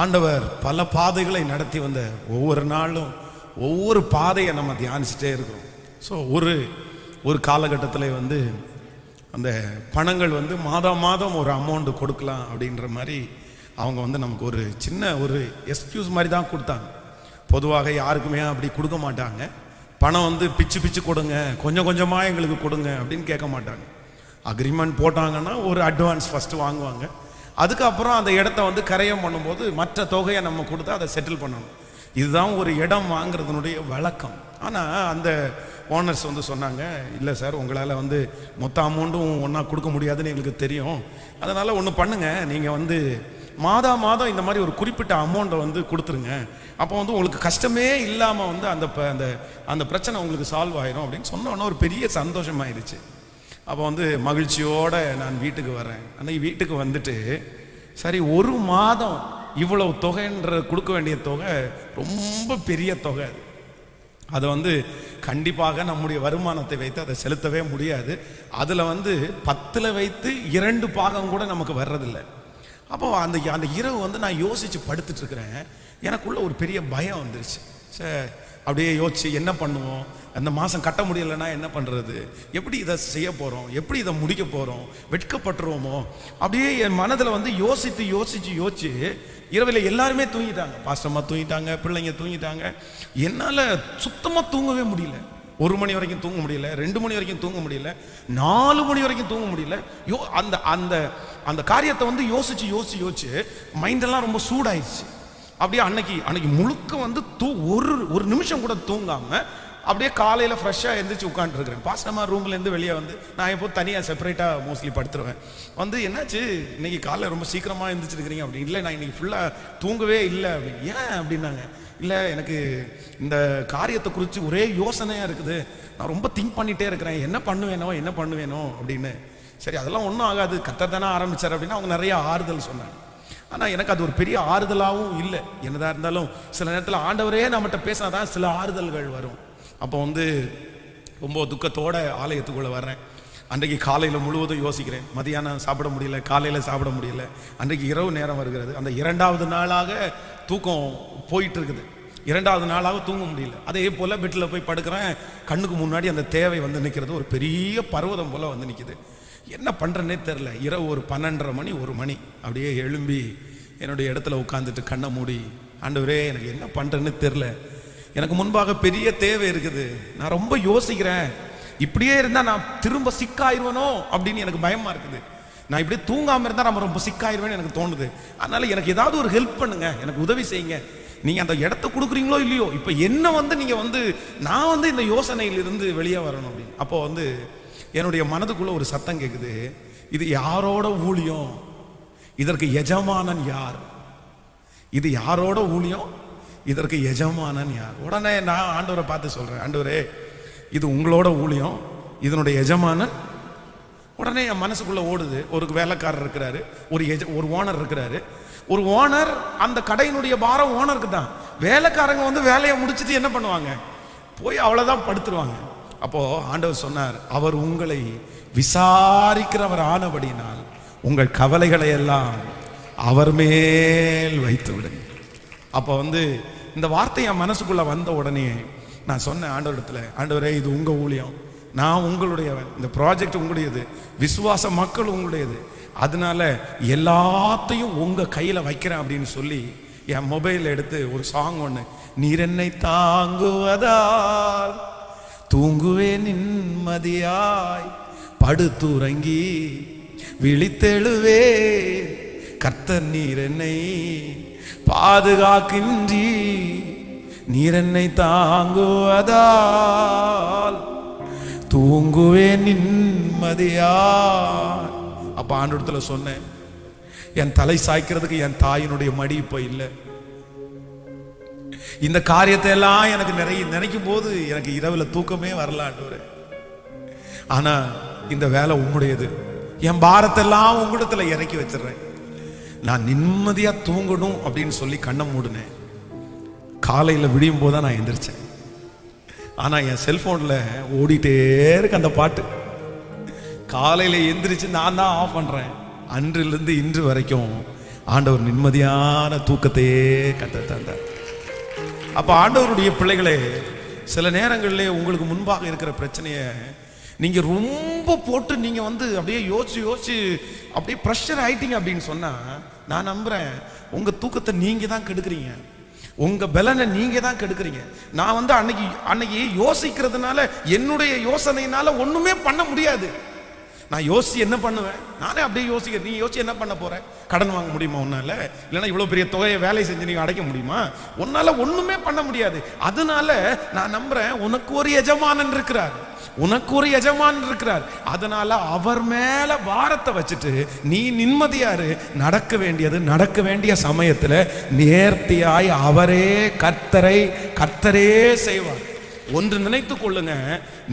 ஆண்டவர் பல பாதைகளை நடத்தி வந்த ஒவ்வொரு நாளும் ஒவ்வொரு பாதையை நம்ம தியானிச்சுட்டே இருக்கிறோம். ஸோ ஒரு காலகட்டத்தில் அந்த பணங்கள் மாதம் மாதம் ஒரு அமௌண்ட்டு கொடுக்கலாம் அப்படின்ற மாதிரி அவங்க நமக்கு ஒரு சின்ன ஒரு எக்ஸ்கியூஸ் மாதிரி தான் கொடுத்தாங்க. பொதுவாக யாருக்குமே அப்படி கொடுக்க மாட்டாங்க. பணம் பிச்சு பிச்சு கொடுங்க, கொஞ்சம் கொஞ்சமாக எங்களுக்கு கொடுங்க அப்படின்னு கேட்க மாட்டாங்க. அக்ரிமெண்ட் போட்டாங்கன்னா ஒரு அட்வான்ஸ் ஃபஸ்ட்டு வாங்குவாங்க. அதுக்கப்புறம் அந்த இடத்த கரையம் பண்ணும்போது மற்ற தொகையை நம்ம கொடுத்து அதை செட்டில் பண்ணணும். இதுதான் ஒரு இடம் வாங்குறதுனுடைய வழக்கம். ஆனால் அந்த ஓனர்ஸ் சொன்னாங்க, இல்லை சார், உங்களால் மொத்த அமௌண்ட்டும் ஒன்றா கொடுக்க முடியாதுன்னு எங்களுக்கு தெரியும். அதனால் ஒன்று பண்ணுங்கள், நீங்கள் மாதம் மாதம் இந்த மாதிரி ஒரு குறிப்பிட்ட அமௌண்ட்டை கொடுத்துருங்க. அப்போ உங்களுக்கு கஷ்டமே இல்லாமல் அந்த அந்த பிரச்சனை உங்களுக்கு சால்வ் ஆயிரும் அப்படின்னு சொன்னோன்னே ஒரு பெரிய சந்தோஷமாயிருச்சு. அப்போ மகிழ்ச்சியோடு நான் வீட்டுக்கு வரேன். அன்றைக்கி வீட்டுக்கு வந்துட்டு சரி, ஒரு மாதம் இவ்வளவு தொகைன்ற கொடுக்க வேண்டிய தொகை ரொம்ப பெரிய தொகை. அதை கண்டிப்பாக நம்முடைய வருமானத்தை வைத்து அதை செலுத்தவே முடியாது. அதில் 10ல் வைத்து 2 பாகம் கூட நமக்கு வர்றதில்லை. அப்போ அந்த இரவு நான் யோசித்து படுத்துட்டு இருக்கிறேன். எனக்குள்ள ஒரு பெரிய பயம் வந்துருச்சு. சார், அப்படியே யோசிச்சு என்ன பண்ணுவோம், அந்த மாதம் கட்ட முடியலைன்னா என்ன பண்ணுறது, எப்படி இதை செய்ய போகிறோம், எப்படி இதை முடிக்க போகிறோம், வெட்கப்பட்டுருவோமோ, அப்படியே என் மனதில் யோசித்து யோசித்து யோசிச்சு இரவில் எல்லாருமே தூங்கிட்டாங்க. பாஸ்டம்மா தூங்கிட்டாங்க, பிள்ளைங்க தூங்கிட்டாங்க. என்னால் சுத்தமாக தூங்கவே முடியல. 1 மணி வரைக்கும் தூங்க முடியல, 2 மணி வரைக்கும் தூங்க முடியல, 4 மணி வரைக்கும் தூங்க முடியல. அந்த அந்த அந்த காரியத்தை யோசிச்சு யோசிச்சு யோசிச்சு மைண்டெல்லாம் ரொம்ப சூடாயிடுச்சு. அப்படியே அன்னைக்கு முழுக்க ஒரு நிமிஷம் கூட தூங்காம அப்படியே காலையில் ஃப்ரெஷ்ஷாக எழுந்திரிச்சு உட்காந்துருக்கிறேன். பாஸ்டமா ரூம்லேருந்து வெளியே நான் எப்போ தனியாக செப்பரேட்டாக மோஸ்ட்லி படுத்துருவேன். என்னாச்சு இன்னைக்கு காலையில் ரொம்ப சீக்கிரமாக எழுந்திரிச்சிருக்கிறீங்க அப்படின்னு. இல்லை, நான் இன்னைக்கு ஃபுல்லாக தூங்கவே இல்லை அப்படின்னு. ஏன் அப்படின்னாங்க. இல்லை, எனக்கு இந்த காரியத்தை குறித்து ஒரே யோசனையாக இருக்குது, நான் ரொம்ப திங்க் பண்ணிகிட்டே இருக்கிறேன், என்ன பண்ணுவேனோ அப்படின்னு. சரி, அதெல்லாம் ஒன்றும் ஆகாது, கர்த்தர் தானே ஆரம்பித்தார் அப்படின்னு அவங்க நிறைய ஆறுதல் சொன்னாங்க. ஆனால் எனக்கு அது ஒரு பெரிய ஆறுதலாகவும் இல்லை. என்னதான் இருந்தாலும் சில நேரத்தில் ஆண்டவரே நம்மகிட்ட பேசினா தான் சில ஆறுதல்கள் வரும். அப்போ ரொம்ப துக்கத்தோட ஆலயத்துக்குள்ளே வர்றேன். அன்றைக்கு காலையில் முழுவதும் யோசிக்கிறேன். மதியானம் சாப்பிட முடியல, காலையில் சாப்பிட முடியல. அன்றைக்கு இரவு நேரம் வருகிறது. அந்த 2வது நாளாக தூக்கம் போயிட்டு இருக்குது. 2வது நாளாக தூங்க முடியல. அதே போல் பெட்டில் போய் படுக்கிறேன். கண்ணுக்கு முன்னாடி அந்த தேவை நிற்கிறது. ஒரு பெரிய பர்வதம் போல் நிற்கிது. என்ன பண்ணுறேன்னே தெரில. இரவு ஒரு 12:30 மணி 1 மணி அப்படியே எழும்பி என்னுடைய இடத்துல உட்காந்துட்டு கண்ணை மூடி, ஆண்டவரே, எனக்கு என்ன பண்ணுறேன்னு தெரில, எனக்கு முன்பாக பெரிய தேவை இருக்குது, நான் ரொம்ப யோசிக்கிறேன், இப்படியே இருந்தால் நான் திரும்ப சிக்காயிருவனோ அப்படின்னு எனக்கு பயமாக இருக்குது. நான் இப்படியே தூங்காமல் இருந்தால் நம்ம ரொம்ப சிக்காயிருவேன்னு எனக்கு தோணுது. அதனால் எனக்கு ஏதாவது ஒரு ஹெல்ப் பண்ணுங்க, எனக்கு உதவி செய்யுங்க. நீங்கள் அந்த இடத்த கொடுக்குறீங்களோ இல்லையோ, இப்போ என்ன நீங்கள் நான் இந்த யோசனையிலிருந்து வெளியே வரணும் அப்படின்னு. அப்போது என்னுடைய மனதுக்குள்ள ஒரு சத்தம் கேட்குது, இது யாரோட ஊழியம், இதற்கு எஜமானன் யார், இது யாரோட ஊழியம், இதற்கு எஜமானன் யார். உடனே நான் ஆண்டவரை பார்த்து சொல்கிறேன், ஆண்டவரே, இது உங்களோட ஊழியம், இதனுடைய எஜமானன். உடனே என் மனசுக்குள்ளே ஓடுது, ஒரு வேலைக்காரர் இருக்கிறாரு, ஒரு ஓனர் இருக்கிறாரு. ஒரு ஓனர், அந்த கடையினுடைய பாரம் ஓனருக்கு தான். வேலைக்காரங்க வேலையை முடிச்சுட்டு என்ன பண்ணுவாங்க, போய் அவ்வளோதான் படுத்துருவாங்க. அப்போ ஆண்டவர் சொன்னார், அவர் உங்களை விசாரிக்கிறவர் ஆனபடினால் உங்கள் கவலைகளை எல்லாம் அவர் மேல் வைத்து விடுங்க. அப்போ இந்த வார்த்தை என் மனசுக்குள்ள வந்த உடனே நான் சொன்னேன் ஆண்டவரிடத்துல, ஆண்டவரே, இது உங்க ஊழியம், நான் உங்களுடையவன், இந்த ப்ராஜெக்ட் உங்களுடையது, விசுவாச மக்கள் உங்களுடையது, அதனால எல்லாத்தையும் உங்க கையில வைக்கிறேன் அப்படின்னு சொல்லி என் மொபைல் எடுத்து ஒரு சாங் ஒன்று, நீர் என்னை தாங்குவதால் தூங்குவே நிம்மதியாய், படுத்துறங்கி விழித்தெழுவே, கர்த்தர் நீர் என்னை பாதுகாக்கின்றி, நீர் என்னை தாங்குவதால் தூங்குவே நிம்மதியாய். அப்ப ஆண்டவரிடத்துல சொன்னேன், என் தலை சாய்க்கிறதுக்கு என் தாயினுடைய மடி இப்போ இல்லை. இந்த காரியத்தை எல்லாம் எனக்கு நினைக்கும் போது எனக்கு இரவுல தூக்கமே வரல ஆண்டவரே. ஆனா இந்த வேலை உங்களுடையது, என் பாரத்தெல்லாம் உங்களிடத்துல இறக்கி வச்சிடுறேன், நான் நிம்மதியா தூங்கணும் அப்படின்னு சொல்லி கண்ணை மூடினேன். காலையில விடியும் போதுதான் நான் எந்திரிச்சேன். ஆனா என் செல்போன்ல ஓடிட்டே இருக்கு அந்த பாட்டு. காலையில எந்திரிச்சு நான் தான் ஆஃப் பண்றேன். அன்றிலிருந்து இன்று வரைக்கும் ஆண்டவர் நிம்மதியான தூக்கத்தையே கத்த தந்தார். அப்ப ஆண்டவருடைய பிள்ளைகளே, சில நேரங்களிலே உங்களுக்கு முன்பாக இருக்கிற பிரச்சனையை நீங்க ரொம்ப போட்டு நீங்க அப்படியே யோசிச்சு அப்படியே ப்ரெஷர் ஆயிட்டீங்க அப்படின்னு சொன்னா, நான் நம்புறேன் உங்க தூக்கத்தை நீங்க தான் கெடுக்கிறீங்க, உங்க பலனை நீங்க தான் கெடுக்கிறீங்க. நான் அன்னைக்கு யோசிக்கிறதுனால, என்னுடைய யோசனையினால ஒண்ணுமே பண்ண முடியாது. நான் யோசிச்சு என்ன பண்ணுவேன்? நானே அப்படியே யோசிக்கிறேன். நீ யோசிச்சு என்ன பண்ண போற? கடன் வாங்க முடியுமா உன்னால? இல்லைன்னா இவ்வளவு பெரிய தொகையை வேலை செஞ்சு நீங்க அடைக்க முடியுமா? உன்னால ஒண்ணுமே பண்ண முடியாது. அதனால நான் நம்புறேன் உனக்கு ஒரு எஜமானன் இருக்கிறார், உனக்கு ஒரு எஜமானன் இருக்கிறார். அதனால அவர் மேல பாரத்தை வச்சுட்டு நீ நிம்மதியாரு. நடக்க வேண்டியது நடக்க வேண்டிய சமயத்துல நேர்த்தியாய் அவரே கர்த்தரே செய்வார். ஒன்று நினைத்து கொள்ளுங்க,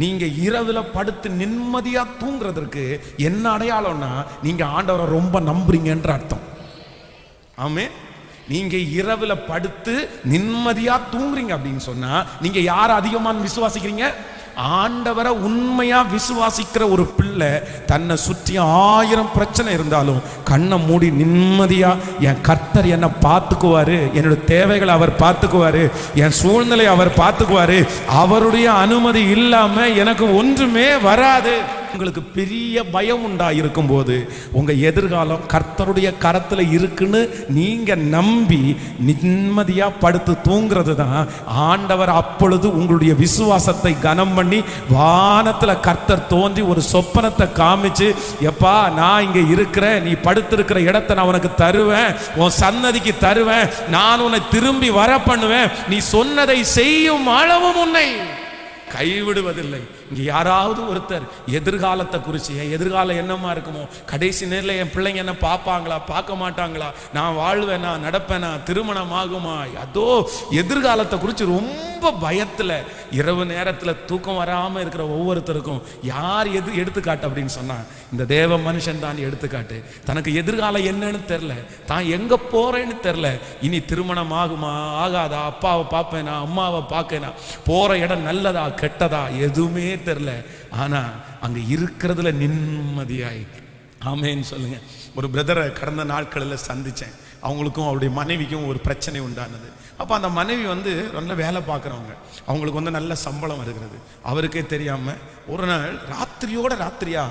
நீங்க இரவுல படுத்து நிம்மதியா தூங்குறதற்கு என்ன அடையாளம்னா, நீங்க ஆண்டவரை ரொம்ப நம்புறீங்கன்ற அர்த்தம். ஆமே, நீங்க இரவுல படுத்து நிம்மதியா தூங்குறீங்க அப்படின்னு சொன்னா, நீங்க யாரை அதிகமா விசுவாசிக்கிறீங்க? ஆண்டவரை உண்மையா விசுவாசிக்கிற ஒரு பிள்ளை தன்னை சுற்றி 1000 பிரச்சனை இருந்தாலும் கண்ணை மூடி நிம்மதியா, என் கர்த்தர் என்னை பார்த்துக்குவாரு, என்னோட தேவைகளை அவர் பார்த்துக்குவாரு, என் சூழ்நிலை அவர் பார்த்துக்குவாரு, அவருடைய அனுமதி இல்லாம எனக்கு ஒன்றுமே வராது. உங்களுக்கு பெரிய பயம் உண்டாயிருக்கும் போது உங்க எதிர்காலம் கர்த்தருடைய கரத்துல இருக்குன்னு நீங்க நம்பி நிம்மதியா படுத்து தூங்குறது தான் ஆண்டவர் அப்பொழுது உங்களுடைய விசுவாசத்தை கனம் பண்ணி வானத்துல கர்த்தர் தோன்றி ஒரு சொப்பனத்தை காமிச்சு, எப்பா நான் இங்க இருக்கிறேன், நீ படுத்திருக்கிற இடத்தை நான் உனக்கு தருவேன், உன் சன்னதிக்கு தருவேன், நான் உன்னை திரும்பி வர பண்ணுவேன், நீ சொன்னதை செய்யும் அளவும் உன்னை கைவிடுவதில்லை. இங்க யாராவது ஒருத்தர் எதிர்காலத்தை குறித்து, என் எதிர்காலம் என்னமா இருக்குமோ, கடைசி நேரில் என் பிள்ளைங்க என்ன பார்ப்பாங்களா பார்க்க மாட்டாங்களா, நான் வாழ்வேனா நடப்பேனா, திருமணம் ஆகுமா, அதோ எதிர்காலத்தை குறித்து ரொம்ப பயத்துல இரவு நேரத்துல தூக்கம் வராம இருக்கிற ஒவ்வொருத்தருக்கும் யார் எடுத்துக்காட்டு அப்படின்னு சொன்னா, இந்த தேவ மனுஷன் தான் எடுத்துக்காட்டு. தனக்கு எதிர்காலம் என்னன்னு தெரியல, தான் எங்க போறேன்னு தெரியல, இனி திருமணம் ஆகுமா ஆகாதா, அப்பாவை பார்ப்பேனா அம்மாவை பார்க்கனா, போற இடம் நல்லதா கெட்டதா எதுவுமே தெரியல, ஆனா அங்க இருக்கிறதுல நிம்மதியாய். ஆமேன்னு சொல்லுங்க. ஒரு பிரதரை கடந்த நாட்களில் சந்திச்சேன். அவங்களுக்கும் அவருடைய மனைவிக்கும் ஒரு பிரச்சனை உண்டானது. அப்போ அந்த மனைவி நல்ல வேலை பார்க்குறவங்க, அவங்களுக்கு நல்ல சம்பளம் வருகிறது. அவருக்கே தெரியாமல் ஒரு நாள் ராத்திரியா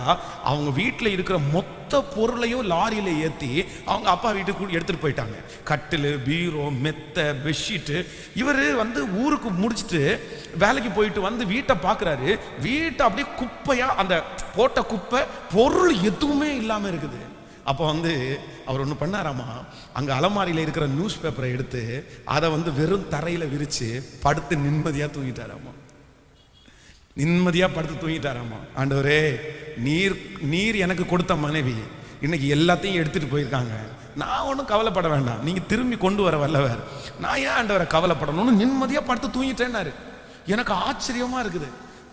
அவங்க வீட்டில் இருக்கிற மொத்த பொருளையும் லாரியில் ஏற்றி அவங்க அப்பா வீட்டுக்கு எடுத்துகிட்டு போயிட்டாங்க. கட்டில், பீரோ, மெத்தை, பெட்ஷீட்டு. இவர் ஊருக்கு முடிச்சுட்டு வேலைக்கு போயிட்டு வீட்டை பார்க்குறாரு. வீட்டை அப்படியே குப்பையாக, அந்த போட்ட குப்பை, பொருள் எதுவுமே இல்லாமல் இருக்குது. அப்போ அவர் ஒன்று பண்ணாராமா, அங்கே அலமாரியில் இருக்கிற நியூஸ் பேப்பரை எடுத்து அதை வெறும் தரையில் விரித்து படுத்து நிம்மதியாக தூங்கிட்டாராமா. நிம்மதியாக படுத்து தூங்கிட்டாராமா. ஆண்டவரே, நீர் எனக்கு கொடுத்த மனைவி இன்னைக்கு எல்லாத்தையும் எடுத்துகிட்டு போயிருக்காங்க, நான் ஒன்றும் கவலைப்பட வேண்டாம், நீங்கள் திரும்பி கொண்டு வர வல்லவர், நான் ஏன் ஆண்டவரை கவலைப்படணும்னு நிம்மதியாக படுத்து தூங்கிட்டேன்னாரு. எனக்கு ஆச்சரியமாக இருக்குது.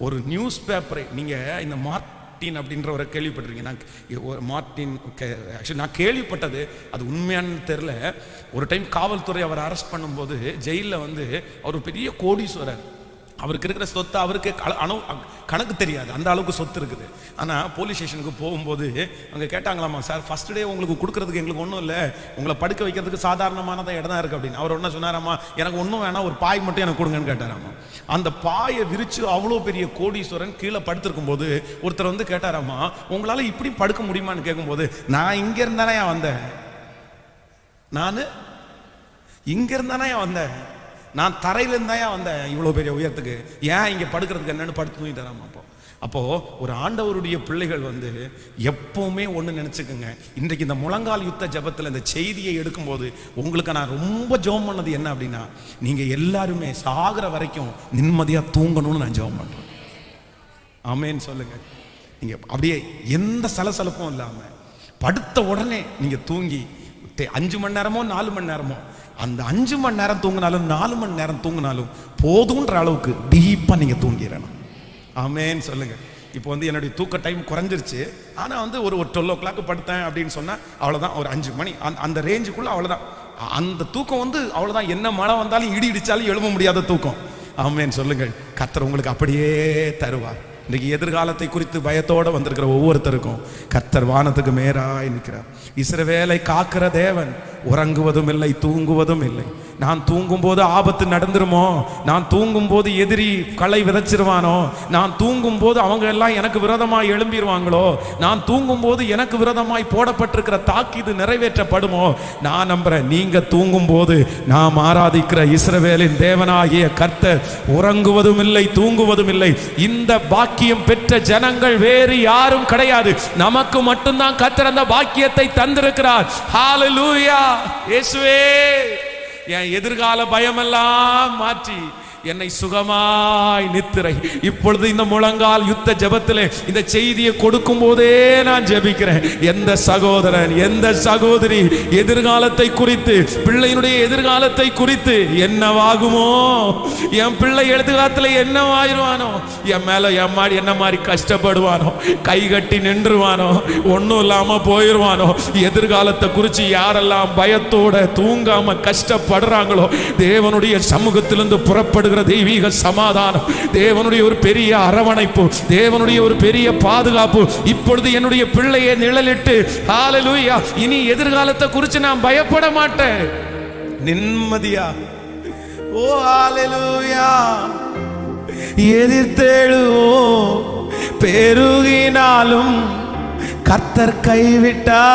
ஒரு நியூஸ் பேப்பரை நீங்கள் இந்த மார்ட்டின் அப்படின்றவரை கேள்விப்பட்டிருக்கீங்க? மார்ட்டின் ஆக்சுவலி நான் கேள்விப்பட்டது, அது உண்மையானு தெரில. ஒரு டைம் காவல்துறை அவரை அரெஸ்ட் பண்ணும்போது ஜெயிலில் அவர் பெரிய கோடீஸ்வரர். அவருக்கு இருக்கிற சொத்தை அவருக்கு கணக்கு தெரியாது, அந்த அளவுக்கு சொத்து இருக்குது. ஆனால் போலீஸ் ஸ்டேஷனுக்கு போகும்போது அங்கே கேட்டாங்களாமா, சார் ஃபர்ஸ்ட் டே உங்களுக்கு கொடுக்கறதுக்கு எங்களுக்கு ஒன்றும் இல்லை, உங்களை படுக்க வைக்கிறதுக்கு சாதாரணமானதான் இடம் தான் இருக்குது அப்படின்னு. அவர் ஒன்றா சொன்னாராமா, எனக்கு ஒன்றும் வேணாம், ஒரு பாய் மட்டும் எனக்கு கொடுங்கன்னு கேட்டாராமா. அந்த பாயை விரிச்சு அவ்வளோ பெரிய கோடீஸ்வரன் கீழே படுத்திருக்கும் போது ஒருத்தர் கேட்டாராமா, உங்களால் இப்படி படுக்க முடியுமான்னு கேட்கும்போது, நான் இங்கே இருந்தானே வந்தேன், நான் இங்கே இருந்தானே வந்தேன், நான் தரையிலிருந்தா வந்தேன் இவ்வளோ பெரிய உயரத்துக்கு, ஏன் இங்கே படுக்கிறதுக்கு என்னன்னு படுத்து தூங்கிட்டாராமா. அப்போ ஒரு ஆண்டவருடைய பிள்ளைகள் எப்பவுமே ஒன்று நினச்சிக்கோங்க. இன்றைக்கு இந்த முழங்கால் யுத்த ஜபத்தில் இந்த செய்தியை எடுக்கும்போது உங்களுக்கு நான் ரொம்ப ஜெபம் பண்ணது என்ன அப்படின்னா, நீங்கள் எல்லாருமே சாகிற வரைக்கும் நிம்மதியாக தூங்கணும்னு நான் ஜெபம் பண்ணுறேன். ஆமேன்னு சொல்லுங்க. நீங்கள் அப்படியே எந்த சலசலப்பும் இல்லாமல் படுத்த உடனே நீங்கள் தூங்கி 5 மணி நேரமோ 4 மணி நேரமோ, அந்த 5 மணி நேரம் தூங்கினாலும் 4 மணி நேரம் தூங்கினாலும் போதுன்ற அளவுக்கு டீப்பாக நீங்கள் தூங்கிடணும். ஆமேன்னு சொல்லுங்க. இப்போ என்னுடைய தூக்க டைம் குறைஞ்சிருச்சு. ஆனால் ஒரு 12 o'clock படுத்தேன் அப்படின்னு சொன்னால் அவ்வளோதான், ஒரு 5 மணி அந்த ரேஞ்சுக்குள்ளே அவ்வளோதான். அந்த தூக்கம் அவ்வளோதான். என்ன மழை வந்தாலும் இடி இடித்தாலும் எழும்ப முடியாத தூக்கம். ஆமேன்னு சொல்லுங்கள். கர்த்தர் உங்களுக்கு அப்படியே தருவார். இன்றைக்கு எதிர்காலத்தை குறித்து பயத்தோடு வந்திருக்கிற ஒவ்வொருத்தருக்கும் கர்த்தர் வானத்துக்கு மேலாய் நிற்கிறார். இஸ்ரவேலை காக்கிற தேவன் உறங்குவதும் இல்லை, தூங்குவதும் இல்லை. நான் தூங்கும் போது ஆபத்து நடந்துருமோ, நான் தூங்கும் போது எதிரி களை விதைச்சிருவானோ, நான் தூங்கும் போது அவங்க எல்லாம் எனக்கு விரோதமாய் எழும்பிடுவாங்களோ, நான் தூங்கும் போது எனக்கு விரோதமாய் போடப்பட்டிருக்கிற தாக்கீது நிறைவேற்றப்படுமோ, நான் நம்புறேன். நீங்க தூங்கும் போது நாம் ஆராதிக்கிற இஸ்ரவேலின் தேவனாகிய கர்த்தர் உறங்குவதும் இல்லை, தூங்குவதும் இல்லை. இந்த பாக்கியம் பெற்ற ஜனங்கள் வேறு யாரும் கிடையாது. நமக்கு மட்டும்தான் கர்த்தர் அந்த பாக்கியத்தை தந்திருக்கிறார். ஹல்லேலூயா. இயேசுவே, என் எதிர்கால பயமெல்லாம் மாற்றி என்னை சுகமாய் நித்திரை. இப்பொழுது இந்த முழங்கால் யுத்த ஜெபத்திலே இந்த செய்தியை கொடுக்கும் போதே நான் ஜெபிக்கிறேன். எந்த சகோதரன், எந்த சகோதரி எதிர்காலத்தை குறித்து, பிள்ளையினுடைய எதிர்காலத்தை குறித்து என்னவாகுமோ, என் பிள்ளை எதிர்காலத்தில் என்னவாயிருவானோ, என் மேல என்ன மாதிரி கஷ்டப்படுவானோ, கை கட்டி நின்றுவானோ, ஒன்றும் இல்லாம போயிருவானோ, எதிர்காலத்தை குறித்து யாரெல்லாம் பயத்தோட தூங்காம கஷ்டப்படுறாங்களோ, தேவனுடைய சமூகத்திலிருந்து புறப்படுகிற தெய்வீக சமாதானம், தேவனுடைய ஒரு பெரிய அரவணைப்பு, தேவனுடைய ஒரு பெரிய பாதுகாப்பு இப்பொழுது என்னுடைய பிள்ளையை நிழலிட்டு, ஹல்லேலூயா, இனி எதிர்காலத்தை குறித்து நான் பயப்பட மாட்டேன். நிம்மதியா, ஓ ஹல்லேலூயா. எதிர்த்தெழுவோ பெருகினாலும் கர்த்தர் கைவிட்டா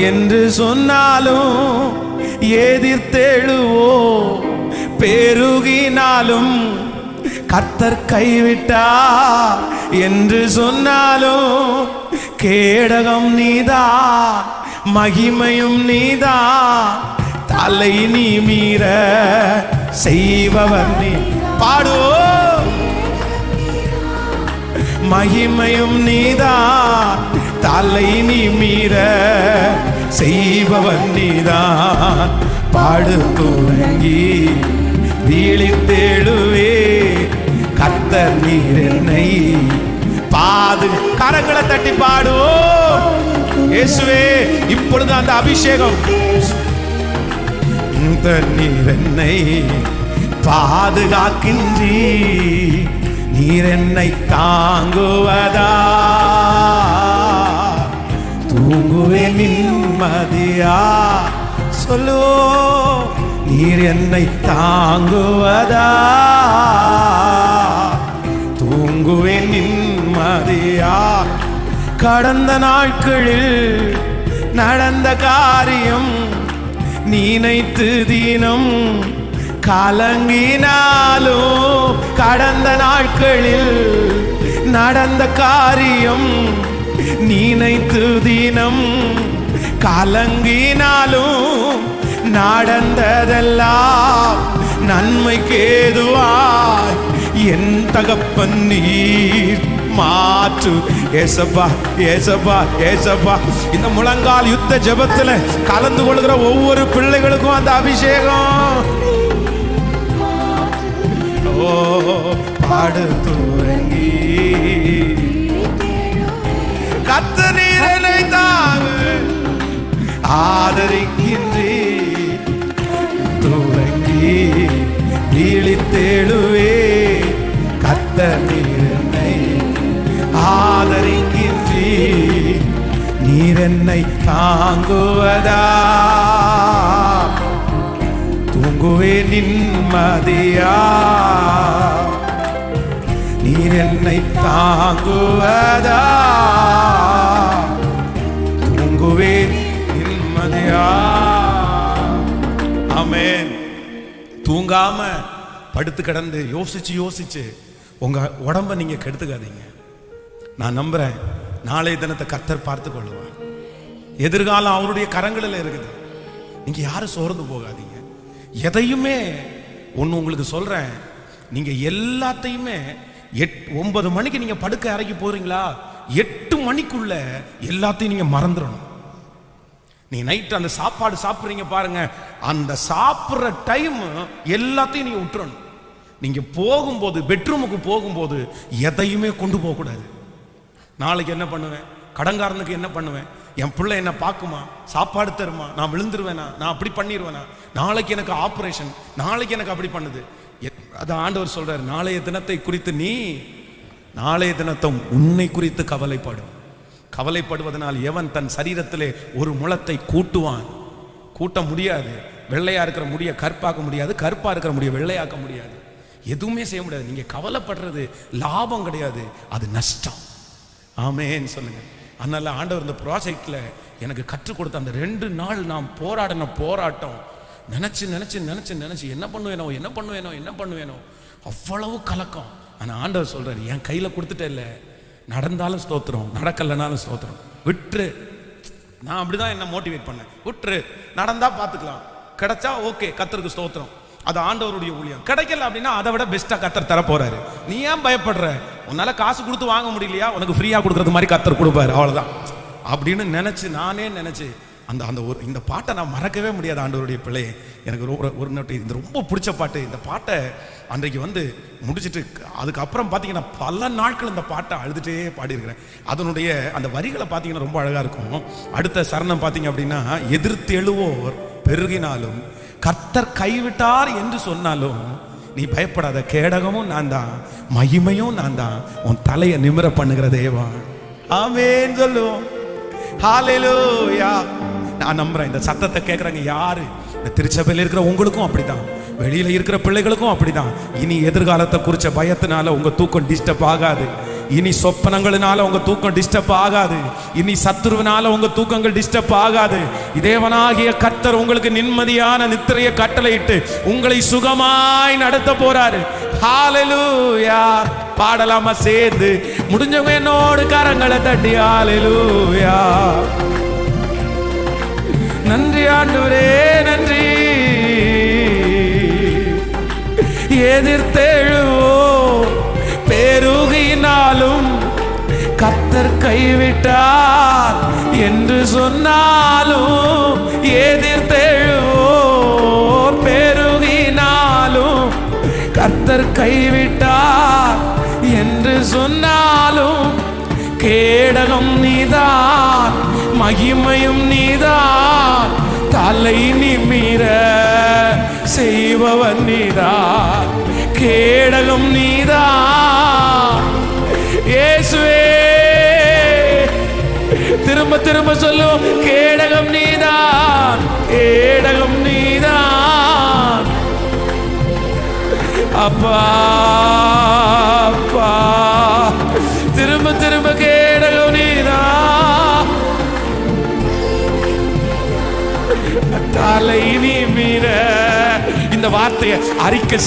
என்று சொன்னாலும், எதிர்த்தெழுவோ பெருகினாலும் கர்த்தர் கைவிட்டார் என்று சொன்னாலும், கேடகம் நீதான், மகிமையும் நீதான், தலை நீ மீற செய்பவர் நீ. பாடு. மகிமையும் நீதான், தலை நீ மீற செய்பவர் நீதான். பாடு துவங்கி வீழித்தேழுவே கர்த்தர் நீர் என்னை பாது. கரங்களை தட்டி பாடுவோம். இயேசுவே, இப்பொழுது அந்த அபிஷேகம். நீர் என்னை பாதுகாக்கின்றீ, நீர் என்னை தாங்குவதா, தூங்குவேன் நிம்மதியா. சொல்லு, நீர் என்னை தாங்குவதா, தூங்குவேன் நிம்மதியா. கடந்த நாட்களில் நடந்த காரியம் நினைத்து தினம் கலங்கினாலும், கடந்த நாட்களில் நடந்த காரியம் நினைத்து தினம் கலங்கினாலும், நடந்ததெல்லாம் நன்மைக்கேதுவாய் என் தகப்பன் நீர் மாற்று. ஏசப்பா, ஏசப்பா, ஏசப்பா. இந்த முழங்கால் யுத்த ஜெபத்தில் கலந்து கொள்கிற ஒவ்வொரு பிள்ளைகளுக்கும் அந்த அபிஷேகம். ஓ பாடு துவங்கி கர்த்தர் நீர் என்னை தாங்கு ஆதரிக்கின்றீ, துவங்கி வீழித்தேழுவே கர்த்தர் நீர் என்னை ஆதரிக்கின்றீ, நீர் என்னை தாங்குவதா, தூங்குவே நிம்மதியா, நீர் என்னை தாங்குவதா, தூங்குவே நிம்மதியா. ஆமென். தூங்காம படுத்து கிடந்து யோசிச்சு யோசிச்சு உங்க உடம்ப நீங்க கெடுத்துக்காதீங்க. நான் நம்புறேன், நாளைய தினத்தை கர்த்தர் பார்த்து கொள்ளுவார். எதிர்காலம் அவருடைய கரங்களில் இருக்குது. நீங்க யாரும் சோர்ந்து போகாதீங்க. எதையுமே ஒன்று உங்களுக்கு சொல்றேன், நீங்க எல்லாத்தையுமே 9 மணிக்கு நீங்க படுக்க அறைக்கு போறீங்களா, 8 மணிக்குள்ள எல்லாத்தையும் நீங்க மறந்துடணும். நீங்க நைட் அந்த சாப்பாடு சாப்பிட்றீங்க பாருங்க, அந்த சாப்பிட்ற டைம் எல்லாத்தையும் நீங்க விட்டுறணும். நீங்க போகும்போது, பெட்ரூமுக்கு போகும்போது எதையுமே கொண்டு போக கூடாது. நாளைக்கு என்ன பண்ணுவேன், கடன்காரனுக்கு என்ன பண்ணுவேன், என் பிள்ளை என்ன பார்க்குமா, சாப்பாடு தருமா, நான் விழுந்துருவேனா, நான் அப்படி பண்ணிடுவேனா, நாளைக்கு எனக்கு ஆப்ரேஷன், நாளைக்கு எனக்கு அப்படி பண்ணுது. அது ஆண்டவர் சொல்றாரு, நாளைய தினத்தை குறித்து நீ நாளைய தினத்தும் உன்னை குறித்து கவலைப்படும். கவலைப்படுவதனால் எவன் தன் சரீரத்திலே ஒரு முளத்தை கூட்டுவான்? கூட்ட முடியாது. வெள்ளையா இருக்கிற முடிய கற்பாக்க முடியாது, கற்பா இருக்கிற முடிய வெள்ளையாக்க முடியாது. எதுவுமே செய்ய முடியாது. நீங்க கவலைப்படுறது லாபம் கிடையாது, அது நஷ்டம். ஆமேன்னு சொல்லுங்க. அதனால ஆண்டவர் இந்த ப்ராஜெக்ட்ல எனக்கு கற்றுக் கொடுத்த அந்த 2 நாள் நாம் போராடின போராட்டம் நினைச்சு நினைச்சு நினைச்சு நினைச்சு என்ன பண்ணுவேனோ அவ்வளவு கலக்கம். ஆனா ஆண்டவர் சொல்றாரு, என் கையில கொடுத்துட்டே இல்லை, நடந்தாலும் ஸ்தோத்திரம், நடக்கலனாலும் ஸ்தோத்திரம், விட்டுரு. நான் அப்படிதான் என்ன மோட்டிவேட் பண்ணேன், விட்டுரு, நடந்தா பார்த்துக்கலாம், கிடைச்சா ஓகே, கர்த்தருக்கு ஸ்தோத்திரம், அது ஆண்டவருடைய ஊழியம். கிடைக்கல அப்படின்னா அதை விட பெஸ்டா கர்த்தர் தர போறாரு. நீ ஏன் பயப்படுற? உன்னால காசு கொடுத்து வாங்க முடியலையா, உனக்கு ஃப்ரீயா கொடுக்கறது மாதிரி கர்த்தர் கொடுப்பாரு, அவ்வளவுதான் அப்படின்னு நினைச்சு நானே நினைச்சு அந்த அந்த ஒரு இந்த பாட்டை நான் மறக்கவே முடியாது. ஆண்டவருடைய பிள்ளையை எனக்கு ஒரு நோட்டு இந்த ரொம்ப பிடிச்ச பாட்டு. இந்த பாட்டை அன்றைக்கு முடிச்சுட்டு அதுக்கப்புறம் பார்த்தீங்கன்னா பல நாட்கள் இந்த பாட்டை அழுதுகிட்டே பாடியிருக்கிறேன். அதனுடைய அந்த வரிகளை பார்த்தீங்கன்னா ரொம்ப அழகாக இருக்கும். அடுத்த சரணம் பார்த்தீங்க அப்படின்னா, எதிர்த்து எழுவோர் பெருகினாலும் கர்த்தர் கைவிட்டார் என்று சொன்னாலும் நீ பயப்படாத, கேடகமும் நான் தான், மகிமையும் நான் தான், உன் தலையை நிமிர பண்ணுகிற தேவா. ஆமென் சொல்லுவோம். ஹல்லேலூயா. நான் நம்புறேன் இந்த சத்தத்தை கேட்குறாங்க யாரு, இந்த திருச்சபையில் இருக்கிற உங்களுக்கும் அப்படிதான், வெளியில இருக்கிற பிள்ளைகளுக்கும் அப்படிதான். இனி எதிர்காலத்தை குறிச்ச பயத்தினால உங்க தூக்கம் டிஸ்டர்ப் ஆகாது. இனி சொப்பனங்களினால உங்க தூக்கம் டிஸ்டர்ப் ஆகாது. இனி சத்துருவினால உங்க தூக்கங்கள் டிஸ்டர்ப் ஆகாது. தேவனாகிய கர்த்தர் உங்களுக்கு நிம்மதியான நித்திரையை கட்டளையிட்டு உங்களை சுகமாய் நடத்த போறாரு. ஹல்லேலூயா. பாடலாமா சேர்ந்து? முடிஞ்சவங்க என்னோடு கரங்களை தட்டி ஹல்லேலூயா. நன்றி ஆண்டவரே, நன்றி. எதிர்த்தெழுவோ பெருகினாலும் கர்த்தர் கைவிட்டார் என்று சொன்னாலும், எதிர்த்தெழுவோ பெருகினாலும் கர்த்தர் கைவிட்டார் என்று சொன்னாலும், கேடகம் நீதான், மகிமையும் நீதான், தலை நிமிர செய்பவன் நீதான், கேடகம் நீதான் இயேசுவே. திரும்ப திரும்ப சொல்லுவோம், கேடகம் நீதான், கேடகம் நீதான். அப்பா அப்பா, திரும்ப திரும்ப கேடகம் நீதான், தலை நிமிர. இந்த வார்த்தையை அறிக்கை